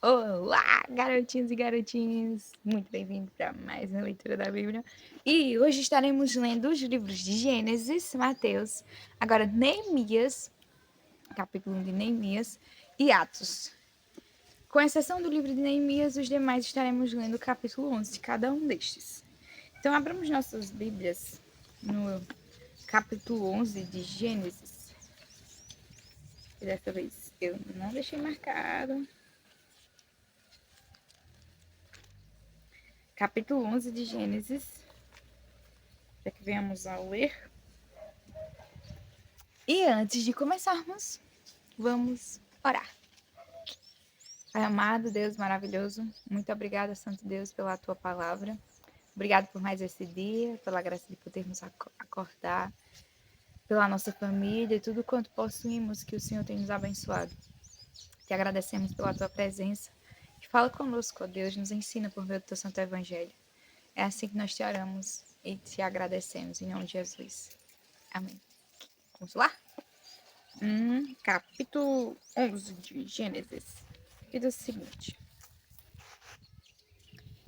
Olá, garotinhos e garotinhas! Muito bem-vindo para mais uma leitura da Bíblia. E hoje estaremos lendo os livros de Gênesis, Mateus, agora Neemias, capítulo 1 de Neemias e Atos. Com exceção do livro de Neemias, os demais estaremos lendo o capítulo 11 de cada um destes. Então, abramos nossas Bíblias no capítulo 11 de Gênesis. E dessa vez eu não deixei marcado. Capítulo 11 de Gênesis, para que venhamos a ler. E antes de começarmos, vamos orar. Pai amado, Deus maravilhoso, muito obrigada, Santo Deus, pela tua palavra. Obrigado por mais esse dia, pela graça de podermos acordar, pela nossa família e tudo quanto possuímos que o Senhor tem nos abençoado. Te agradecemos pela tua presença. Que fala conosco, ó Deus, nos ensina por meio do teu santo evangelho. É assim que nós te oramos e te agradecemos, em nome de Jesus. Amém. Vamos lá? Capítulo 11 de Gênesis. E diz o seguinte: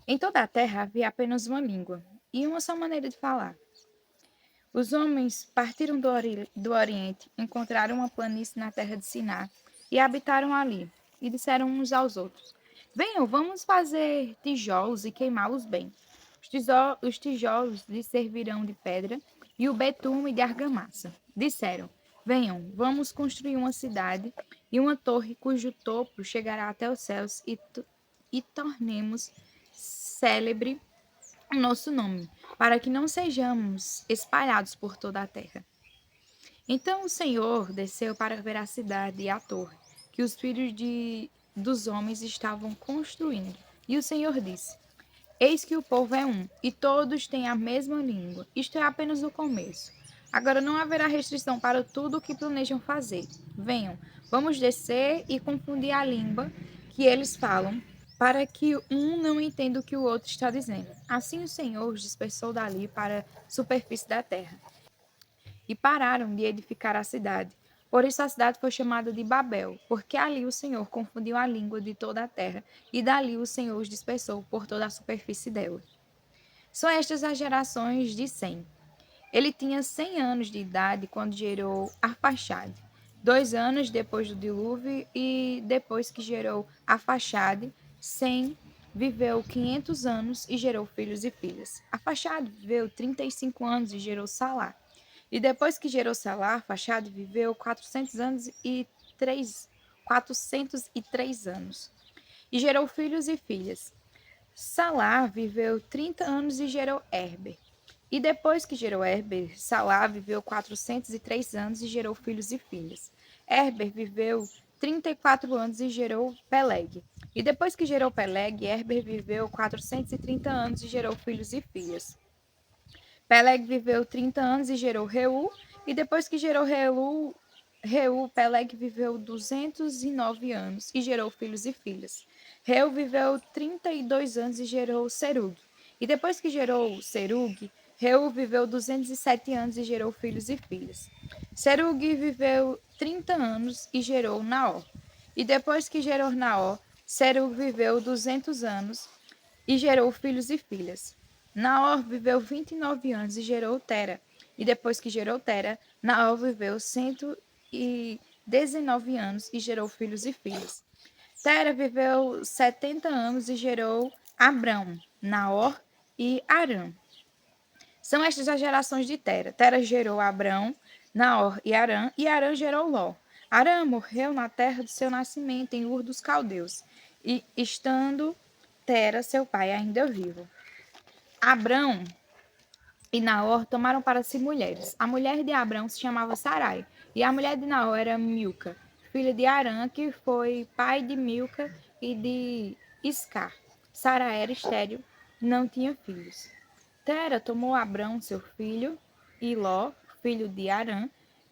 Em toda a terra havia apenas uma língua e uma só maneira de falar. Os homens partiram do Oriente, encontraram uma planície na terra de Siná e habitaram ali. E disseram uns aos outros: Venham, vamos fazer tijolos e queimá-los bem. Os tijolos lhes servirão de pedra e o betume de argamassa. Disseram: Venham, vamos construir uma cidade e uma torre cujo topo chegará até os céus e tornemos célebre o nosso nome, para que não sejamos espalhados por toda a terra. Então o Senhor desceu para ver a cidade e a torre que os dos homens estavam construindo. E o Senhor disse: Eis que o povo é um, e todos têm a mesma língua. Isto é apenas o começo. Agora não haverá restrição para tudo o que planejam fazer. Venham, vamos descer e confundir a língua que eles falam, para que um não entenda o que o outro está dizendo. Assim o Senhor os dispersou dali para a superfície da terra. E pararam de edificar a cidade. Por isso a cidade foi chamada de Babel, porque ali o Senhor confundiu a língua de toda a terra, e dali o Senhor os dispersou por toda a superfície dela. São estas as gerações de Sem. Ele tinha 100 anos de idade quando gerou Arfaxade. 2 anos depois do dilúvio e depois que gerou Arfaxade, Sem viveu 500 anos e gerou filhos e filhas. Arfaxade viveu 35 anos e gerou Salá. E depois que gerou Salá, Arfaxade viveu 403 anos e gerou filhos e filhas. Salá viveu 30 anos e gerou Herber. E depois que gerou Herber, Salá viveu 403 anos e gerou filhos e filhas. Herber viveu 34 anos e gerou Peleg. E depois que gerou Peleg, Herber viveu 430 anos e gerou filhos e filhas. Peleg viveu 30 anos e gerou Reu. E depois que gerou Reu, Peleg viveu 209 anos e gerou filhos e filhas. Reu viveu 32 anos e gerou Serug. E depois que gerou Serug, Reu viveu 207 anos e gerou filhos e filhas. Serug viveu 30 anos e gerou Naor. E depois que gerou Naor, Serug viveu 200 anos e gerou filhos e filhas. Naor viveu 29 anos e gerou Tera. E depois que gerou Tera, Naor viveu 119 anos e gerou filhos e filhas. Tera viveu 70 anos e gerou Abrão, Naor e Arã. São estas as gerações de Tera. Tera gerou Abrão, Naor e Arã gerou Ló. Arã morreu na terra do seu nascimento, em Ur dos Caldeus, e estando Tera, seu pai, ainda vivo. Abrão e Naor tomaram para si mulheres. A mulher de Abrão se chamava Sarai, e a mulher de Naor era Milca, filha de Arã, que foi pai de Milca e de Iscar. Sarai era estéril, não tinha filhos. Tera tomou Abrão, seu filho, e Ló, filho de Arã,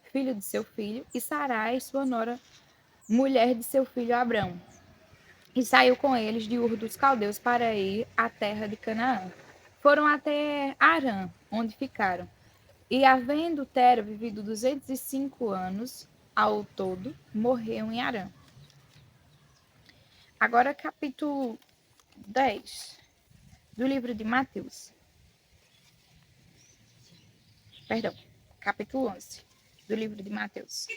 filho de seu filho, e Sarai, sua nora, mulher de seu filho Abrão, e saiu com eles de Ur dos Caldeus para ir à terra de Canaã. Foram até Arã, onde ficaram. E havendo Tera vivido 205 anos ao todo, morreu em Arã. Agora, capítulo 10 do livro de Mateus. Perdão, capítulo 11 do livro de Mateus.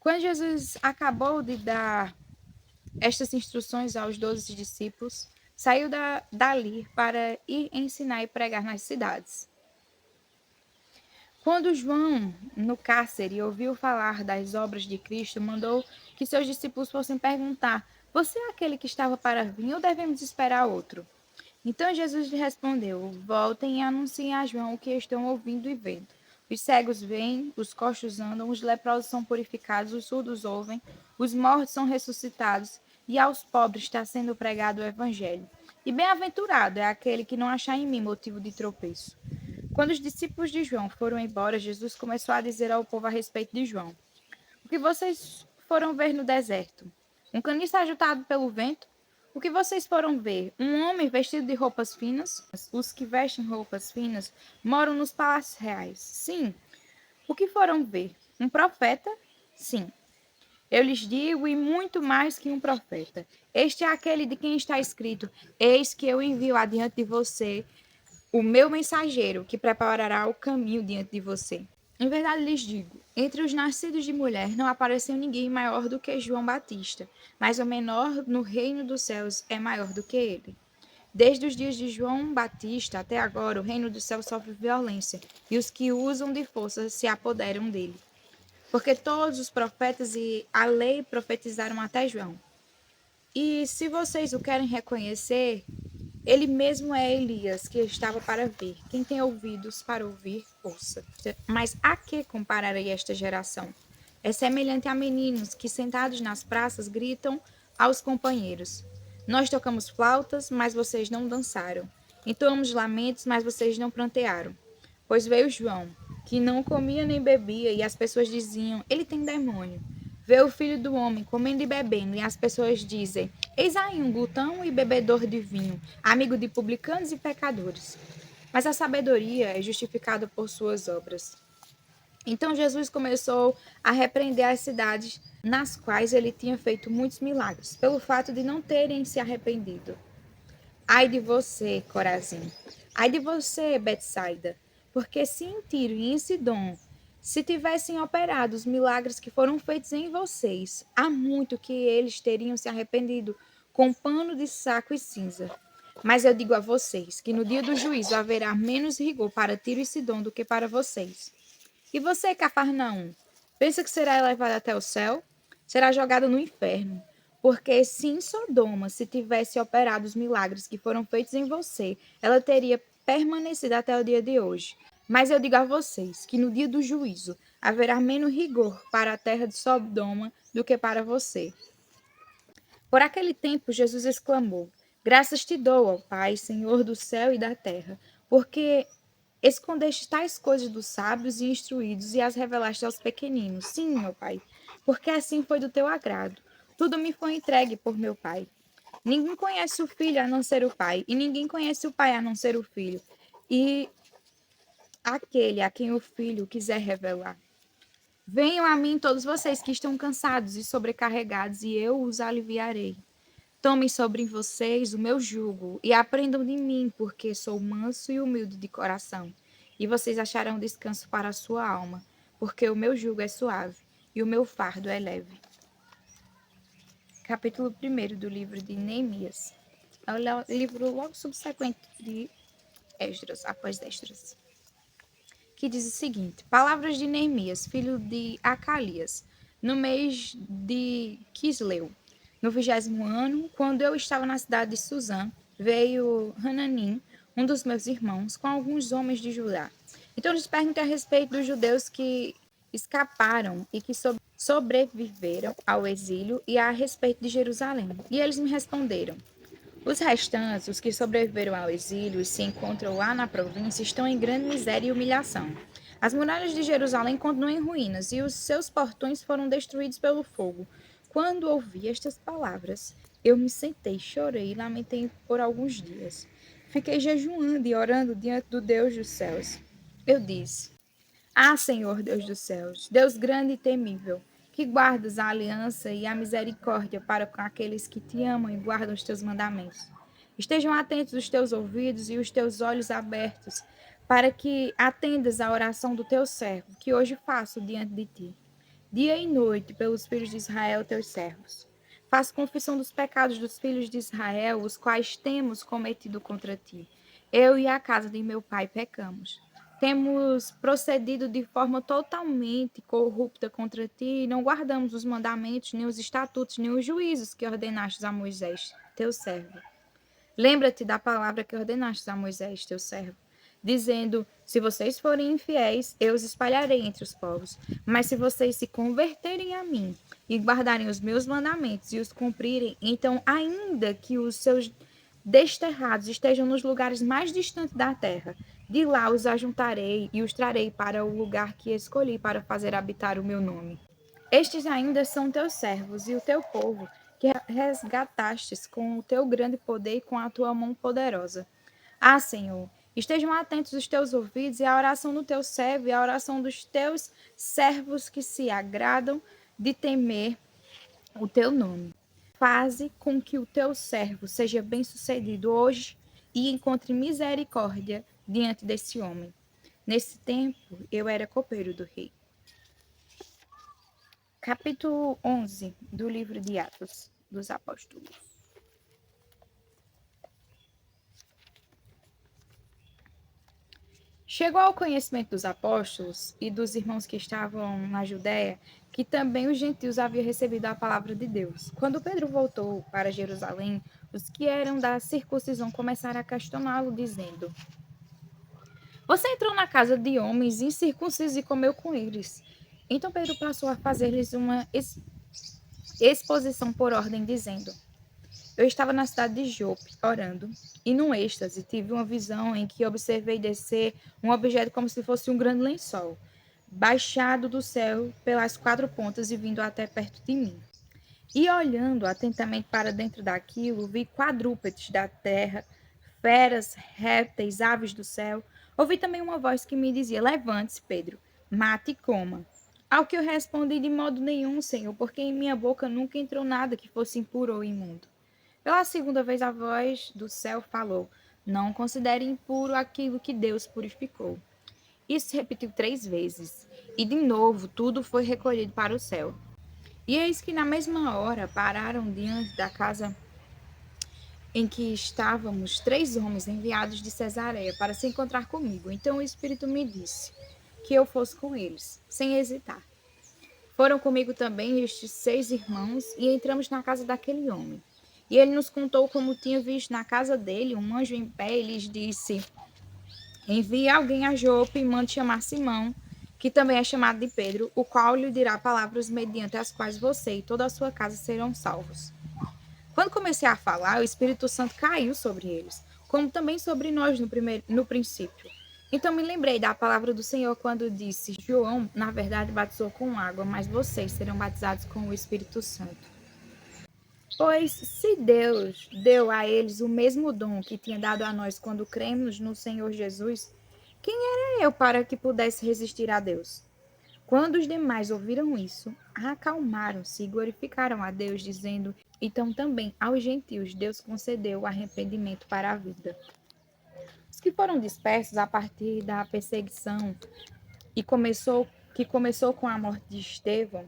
Quando Jesus acabou de dar estas instruções aos 12 discípulos, saiu dali para ir ensinar e pregar nas cidades. Quando João, no cárcere, ouviu falar das obras de Cristo, mandou que seus discípulos fossem perguntar: Você é aquele que estava para vir ou devemos esperar outro? Então Jesus lhe respondeu: Voltem e anunciem a João o que estão ouvindo e vendo. Os cegos veem, os coxos andam, os leprosos são purificados, os surdos ouvem, os mortos são ressuscitados, e aos pobres está sendo pregado o evangelho. E bem-aventurado é aquele que não achar em mim motivo de tropeço. Quando os discípulos de João foram embora, Jesus começou a dizer ao povo a respeito de João: O que vocês foram ver no deserto? Um caniço agitado pelo vento? O que vocês foram ver? Um homem vestido de roupas finas? Os que vestem roupas finas moram nos palácios reais. Sim. O que foram ver? Um profeta? Sim. Eu lhes digo, e muito mais que um profeta. Este é aquele de quem está escrito: Eis que eu envio adiante de você o meu mensageiro, que preparará o caminho diante de você. Em verdade lhes digo, entre os nascidos de mulher não apareceu ninguém maior do que João Batista, mas o menor no reino dos céus é maior do que ele. Desde os dias de João Batista até agora, o reino dos céus sofre violência, e os que usam de força se apoderam dele. Porque todos os profetas e a lei profetizaram até João. E se vocês o querem reconhecer, ele mesmo é Elias, que estava para vir. Quem tem ouvidos para ouvir, ouça. Mas a que compararei esta geração? É semelhante a meninos que, sentados nas praças, gritam aos companheiros: Nós tocamos flautas, mas vocês não dançaram. Entoamos lamentos, mas vocês não prantearam. Pois veio João, que não comia nem bebia, e as pessoas diziam: Ele tem demônio. Veio o filho do homem comendo e bebendo, e as pessoas dizem: Eis aí um glutão e bebedor de vinho, amigo de publicanos e pecadores. Mas a sabedoria é justificada por suas obras. Então Jesus começou a repreender as cidades nas quais ele tinha feito muitos milagres, pelo fato de não terem se arrependido. Ai de você, Corazim! Ai de você, Betsaida! Porque se em Tiro e em Sidom se tivessem operado os milagres que foram feitos em vocês, há muito que eles teriam se arrependido com pano de saco e cinza. Mas eu digo a vocês que no dia do juízo haverá menos rigor para Tiro e Sidom do que para vocês. E você, Cafarnaum, pensa que será elevado até o céu? Será jogado no inferno. Porque se em Sodoma se tivesse operado os milagres que foram feitos em você, ela teria permanecido até o dia de hoje. Mas eu digo a vocês que no dia do juízo haverá menos rigor para a terra de Sodoma do que para você. Por aquele tempo, Jesus exclamou: Graças te dou, ó Pai, Senhor do céu e da terra, porque escondeste tais coisas dos sábios e instruídos e as revelaste aos pequeninos. Sim, meu Pai, porque assim foi do teu agrado. Tudo me foi entregue por meu Pai. Ninguém conhece o Filho a não ser o Pai, e ninguém conhece o Pai a não ser o Filho, e aquele a quem o Filho quiser revelar. Venham a mim todos vocês que estão cansados e sobrecarregados, e eu os aliviarei. Tomem sobre vocês o meu jugo e aprendam de mim, porque sou manso e humilde de coração. E vocês acharão descanso para a sua alma, porque o meu jugo é suave e o meu fardo é leve. Capítulo 1 do livro de Neemias. É o livro logo subsequente de Esdras, após Esdras. Que diz o seguinte: Palavras de Neemias, filho de Acalias, no mês de Quisleu. No 20º ano, quando eu estava na cidade de Suzã, veio Hananim, um dos meus irmãos, com alguns homens de Judá. Então lhes perguntei a respeito dos judeus que escaparam e que sobreviveram ao exílio e a respeito de Jerusalém. E eles me responderam: os restantes, os que sobreviveram ao exílio e se encontram lá na província, estão em grande miséria e humilhação. As muralhas de Jerusalém continuam em ruínas e os seus portões foram destruídos pelo fogo. Quando ouvi estas palavras, eu me sentei, chorei e lamentei por alguns dias. Fiquei jejuando e orando diante do Deus dos céus. Eu disse: Ah, Senhor Deus dos céus, Deus grande e temível, que guardas a aliança e a misericórdia para com aqueles que te amam e guardam os teus mandamentos. Estejam atentos os teus ouvidos e os teus olhos abertos, para que atendas à oração do teu servo, que hoje faço diante de ti, dia e noite, pelos filhos de Israel, teus servos. Faço confissão dos pecados dos filhos de Israel, os quais temos cometido contra ti. Eu e a casa de meu pai pecamos. Temos procedido de forma totalmente corrupta contra ti e não guardamos os mandamentos, nem os estatutos, nem os juízos que ordenaste a Moisés, teu servo. Lembra-te da palavra que ordenaste a Moisés, teu servo, dizendo: se vocês forem infiéis, eu os espalharei entre os povos. Mas se vocês se converterem a mim e guardarem os meus mandamentos e os cumprirem, então, ainda que os seus desterrados estejam nos lugares mais distantes da terra, de lá os ajuntarei e os trarei para o lugar que escolhi para fazer habitar o meu nome. Estes ainda são teus servos e o teu povo, que resgatastes com o teu grande poder e com a tua mão poderosa. Ah, Senhor, estejam atentos os teus ouvidos e a oração do teu servo e a oração dos teus servos que se agradam de temer o teu nome. Faze com que o teu servo seja bem-sucedido hoje e encontre misericórdia diante desse homem. Nesse tempo, eu era copeiro do rei. Capítulo 11 do livro de Atos dos Apóstolos. Chegou ao conhecimento dos apóstolos e dos irmãos que estavam na Judéia que também os gentios haviam recebido a palavra de Deus. Quando Pedro voltou para Jerusalém, os que eram da circuncisão começaram a questioná-lo, dizendo: você entrou na casa de homens incircuncisos e comeu com eles. Então Pedro passou a fazer-lhes uma exposição por ordem, dizendo: eu estava na cidade de Jope, orando, e num êxtase tive uma visão em que observei descer um objeto como se fosse um grande lençol, baixado do céu pelas quatro pontas e vindo até perto de mim. E olhando atentamente para dentro daquilo, vi quadrúpedes da terra, feras, répteis, aves do céu. Ouvi também uma voz que me dizia: levante-se, Pedro, mate e coma. Ao que eu respondi: de modo nenhum, Senhor, porque em minha boca nunca entrou nada que fosse impuro ou imundo. Pela segunda vez a voz do céu falou: não considere impuro aquilo que Deus purificou. Isso se repetiu 3 vezes, e de novo tudo foi recolhido para o céu. E eis que na mesma hora pararam diante da casa em que estávamos 3 homens enviados de Cesareia para se encontrar comigo. Então o Espírito me disse que eu fosse com eles, sem hesitar. Foram comigo também estes 6 irmãos e entramos na casa daquele homem. E ele nos contou como tinha visto na casa dele um anjo em pé e lhes disse: envie alguém a Jope e mande chamar Simão, que também é chamado de Pedro, o qual lhe dirá palavras mediante as quais você e toda a sua casa serão salvos. Quando comecei a falar, o Espírito Santo caiu sobre eles, como também sobre nós no princípio. Então me lembrei da palavra do Senhor quando disse: João, na verdade, batizou com água, mas vocês serão batizados com o Espírito Santo. Pois se Deus deu a eles o mesmo dom que tinha dado a nós quando cremos no Senhor Jesus, quem era eu para que pudesse resistir a Deus? Quando os demais ouviram isso, acalmaram-se e glorificaram a Deus, dizendo: então também aos gentios Deus concedeu o arrependimento para a vida. Os que foram dispersos a partir da perseguição que começou com a morte de Estevão,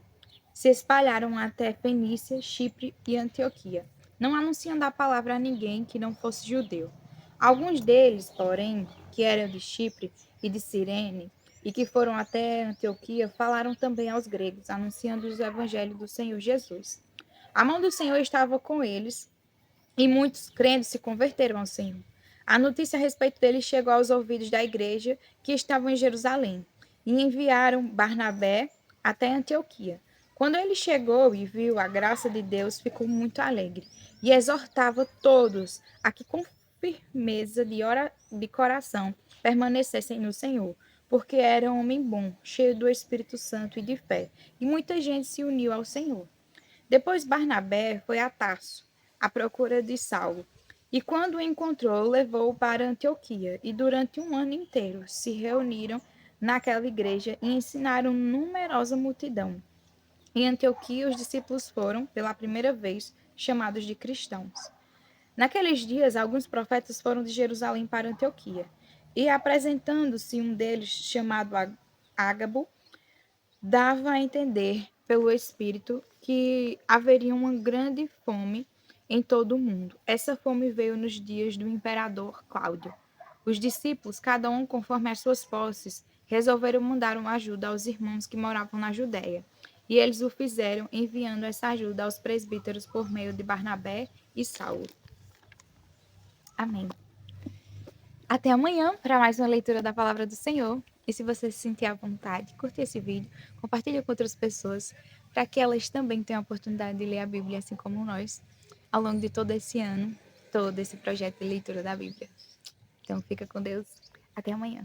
se espalharam até Fenícia, Chipre e Antioquia, não anunciando a palavra a ninguém que não fosse judeu. Alguns deles, porém, que eram de Chipre e de Cirene, e que foram até Antioquia, falaram também aos gregos, anunciando o evangelho do Senhor Jesus. A mão do Senhor estava com eles, e muitos crentes se converteram ao Senhor. A notícia a respeito deles chegou aos ouvidos da igreja que estavam em Jerusalém, e enviaram Barnabé até Antioquia. Quando ele chegou e viu a graça de Deus, ficou muito alegre e exortava todos a que com firmeza de coração permanecessem no Senhor, porque era um homem bom, cheio do Espírito Santo e de fé, e muita gente se uniu ao Senhor. Depois Barnabé foi a Tarso, à procura de Saulo, e quando o encontrou, levou-o para Antioquia, e durante um ano inteiro se reuniram naquela igreja e ensinaram numerosa multidão. Em Antioquia, os discípulos foram, pela primeira vez, chamados de cristãos. Naqueles dias, alguns profetas foram de Jerusalém para Antioquia, e apresentando-se um deles, chamado Ágabo, dava a entender pelo Espírito que haveria uma grande fome em todo o mundo. Essa fome veio nos dias do imperador Cláudio. Os discípulos, cada um conforme as suas posses, resolveram mandar uma ajuda aos irmãos que moravam na Judéia. E eles o fizeram, enviando essa ajuda aos presbíteros por meio de Barnabé e Saulo. Amém. Até amanhã para mais uma leitura da Palavra do Senhor. E se você se sentir à vontade, curte esse vídeo, compartilhe com outras pessoas, para que elas também tenham a oportunidade de ler a Bíblia, assim como nós, ao longo de todo esse ano, todo esse projeto de leitura da Bíblia. Então, fica com Deus. Até amanhã.